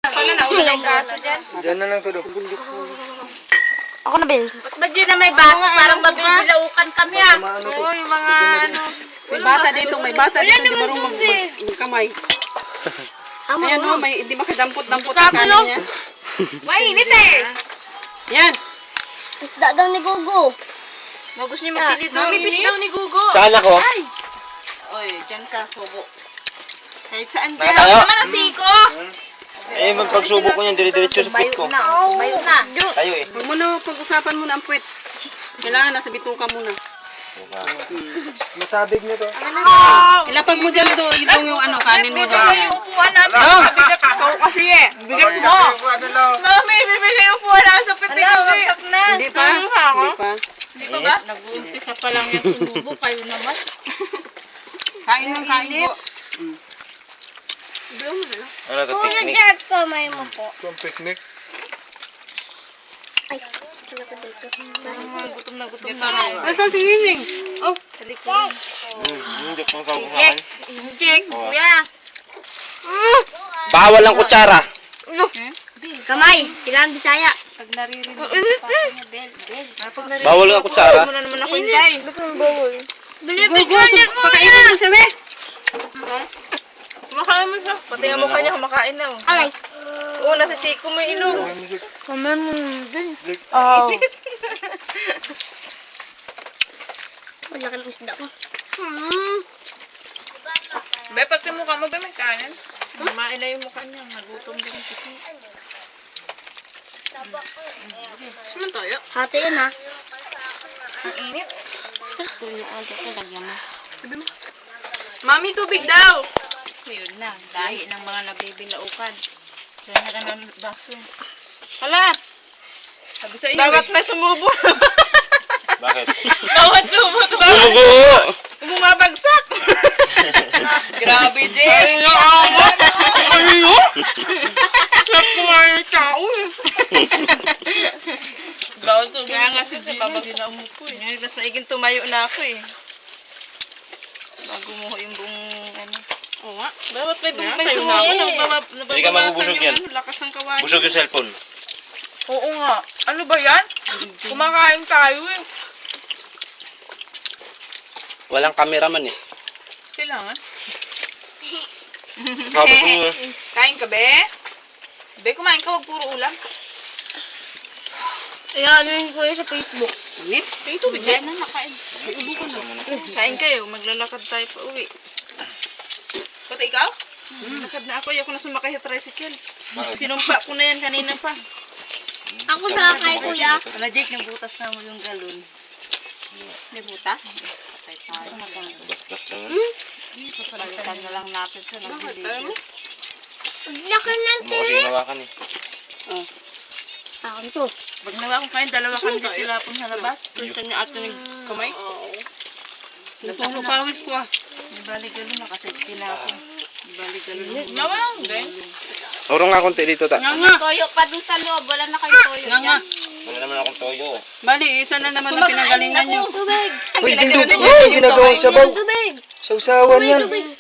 Wala na ulit ang kaso dyan. Diyan na lang to do. Ako na, Ben. Ba't yun na may baso? Parang mabibilaukan kami ah. Oo, yung mga ano. May bata dito, di marunong magkamay. Ayan o, may hindi makadampot-dampot ang kanin niya. Mainit eh. Yan. Isda daw ni Gugu. Gusto niya magpilit doon. Mamipis daw ni Gugo. Saan ako? Oy, dyan ka, subo. Kahit saan Baka dyan. tayo? Naman ang siko. Eh, magpagsubo ko niyan, dire-diretso sa puwet ko. Tumayo na. Tayo eh. Huwag mo na, pag-usapan mo na ang puwet. Kailangan nasa bituka muna. Matabig na to. Ilapag mo dyan doon, yung ano, kanin mo doon. Bibili yung upuan namin. Bigat ikaw kasi eh. Bigat mo. Mami, bibili yung upuan namin sa pitik ko. Hindi pa? Hindi pa? Hindi pa ba? Nag-uumpisa pa lang yung sumubo. Kayo naman. Kain ng kain po. Ano to, Kuya picnic? Jack, kamay mo po. Itong picnic? Ay, wala ko dito. Gutom na gutom Ito na. Ay, sa siniling. Oh, Hindi ko magkakumakan. Jake, kuya. Bawal ang kutsara. Kamay, kailangan Bisaya. Pag naririnig ko pa niya, Bel. Bawal ang kutsara. Muna naman ako hindi. Bilibig Gugu, pakainin mo siya, be. Kumakain mo siya. Pati ang mukha niya kumakain na. Oh. Alay. Oo, nasisiko mo yung ilong. Kamay mo din. Oh. Wala ka ng isda ko. Be, pati mukha mo ba may kanin? Kumain na yung mukha niya. Nagutom din yung siko. Saan tayo? Hati yun ha. Ang init. Tuyo ang lagyan mo. Mami, tubig daw! Yun na, dahil ng mga nabibilaukan. Kaya na ka ng baso. Hala! Sabi sa iyo. Dapat may sumubo. Bakit? Bawat sumubo. Bumubuo! Bumabagsak! Grabe, Jay! Ano? Sarap ko nga yung tao eh. Bawat sumubo. Kaya nga si Jay, babagin na umupo eh. Ngayon, mas maiging tumayo na ako eh. Bago mo yung buong ano. Oo nga. Dapat may sumubo. Hindi ka mabubusog yan. Lakas ng kawain. Busog yung cellphone. Oo nga. Ano ba yan? Kumakain tayo eh. Walang cameraman eh. Kailangan. Habang ko. Kain ka, be? Be, kumain ka. Huwag puro ulam. Ayan, ano ko yun sa Facebook. Init. May tubig na. Nakain. Kain kayo. Maglalakad tayo pa uwi. Pati ikaw? Lakad na ako. Ayoko na sumakay sa tricycle. Sinumpa ko na yan kanina pa. Ako sa kay kuya. Wala, Jake. Nabutas na mo yung galon. May butas? Patay tayo. Bastos lang. Pagkalitan na lang natin sa nagbibigay. Laki ng Mo kasi nawakan eh. Akin to. Pag nawa ko kain, dalawa kami tilapon sa labas. Pinsan niya ate ng kamay. Nasa pawis ko ah. May baligalo na kasi tinapon. May baligalo na. Nawang din. Uro nga konti dito ta. Nga nga. Toyo pa dun sa loob. Wala na kayo toyo. Nga nga. Wala naman akong toyo. Bali, isa na naman ang pinagalingan nyo. Tubig. Uy, ginagawang sabaw. Tubig. Sausawan yan. Tubig.